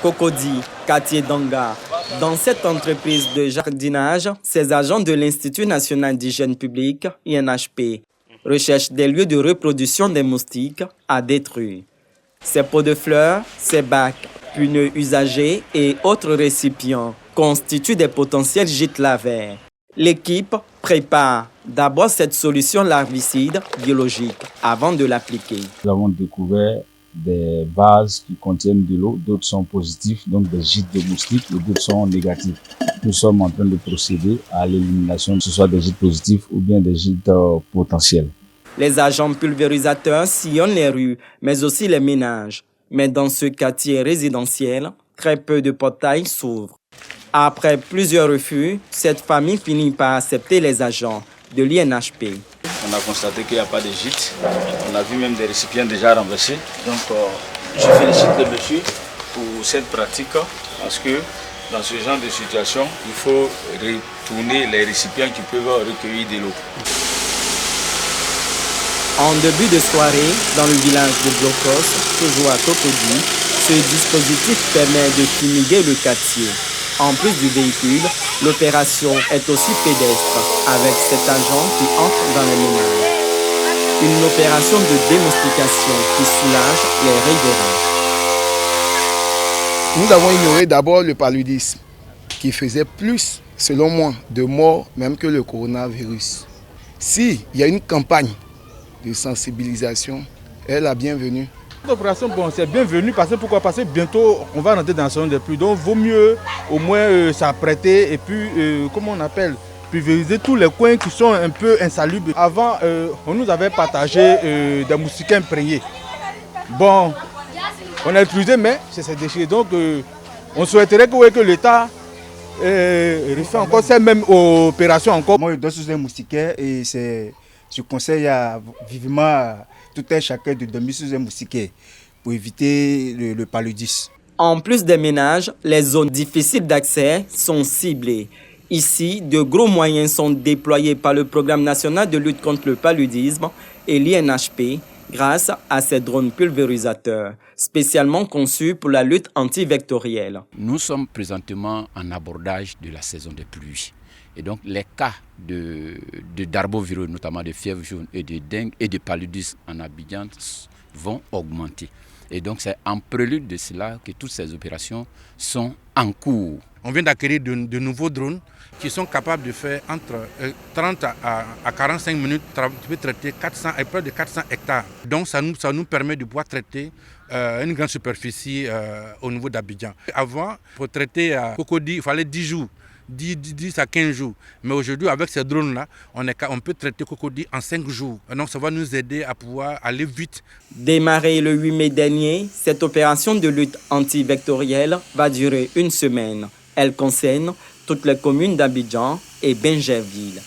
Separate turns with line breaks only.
Cocody, quartier d'Anga. Dans cette entreprise de jardinage, ces agents de l'Institut national d'hygiène publique, INHP, recherchent des lieux de reproduction des moustiques à détruire. Ces pots de fleurs, ces bacs, pneus usagés et autres récipients constituent des potentiels gîtes larvaires. L'équipe prépare d'abord cette solution larvicide biologique avant de l'appliquer.
Nous avons découvert des vases qui contiennent de l'eau, d'autres sont positifs, donc des gîtes de moustiques, et d'autres sont négatifs. Nous sommes en train de procéder à l'élimination, que ce soit des gîtes positifs ou bien des gîtes potentiels.
Les agents pulvérisateurs sillonnent les rues, mais aussi les ménages. Mais dans ce quartier résidentiel, très peu de portails s'ouvrent. Après plusieurs refus, cette famille finit par accepter les agents de l'INHP.
On a constaté qu'il n'y a pas de gîte. On a vu même des récipients déjà renversés. Donc, je félicite le monsieur pour cette pratique parce que dans ce genre de situation, il faut retourner les récipients qui peuvent recueillir de l'eau.
En début de soirée, dans le village de Blocos, toujours à Cocody, ce dispositif permet de fumiguer le quartier. En plus du véhicule, l'opération est aussi pédestre, avec cet agent qui entre dans les ménages. Une opération de démoustication qui soulage les riverains.
Nous avons ignoré d'abord le paludisme, qui faisait plus, selon moi, de morts même que le coronavirus. S'il y a une campagne de sensibilisation, elle est la bienvenue.
L'opération, c'est bienvenu parce que bientôt on va rentrer dans la saison des pluies. Donc vaut mieux au moins s'apprêter et puis, pulvériser tous les coins qui sont un peu insalubres. Avant, on nous avait partagé des moustiquaires imprégnés. Bon, on a utilisé, mais c'est déchiré. Donc on souhaiterait que l'État refait encore cette même opération.
Moi, je dois sous un moustiquaire et je conseille vivement à tout un chacun de dormir sous un moustiquaire pour éviter le paludisme.
En plus des ménages, les zones difficiles d'accès sont ciblées. Ici, de gros moyens sont déployés par le Programme national de lutte contre le paludisme et l'INHP grâce à ces drones pulvérisateurs, spécialement conçus pour la lutte antivectorielle.
Nous sommes présentement en abordage de la saison des pluies. Et donc les cas d'arbovirus, notamment de fièvre jaune et de dengue et de paludisme en Abidjan vont augmenter. Et donc c'est en prélude de cela que toutes ces opérations sont en cours.
On vient d'acquérir de nouveaux drones qui sont capables de faire entre 30 à 45 minutes, tu peux traiter près de 400 hectares. Donc ça nous permet de pouvoir traiter une grande superficie au niveau d'Abidjan. Avant, pour traiter à Cocody, il fallait 10 jours. 10 à 15 jours. Mais aujourd'hui, avec ces drones-là, on peut traiter Cocody en 5 jours. Donc ça va nous aider à pouvoir aller vite.
Démarrée le 8 mai dernier, cette opération de lutte antivectorielle va durer une semaine. Elle concerne toutes les communes d'Abidjan et Bingerville.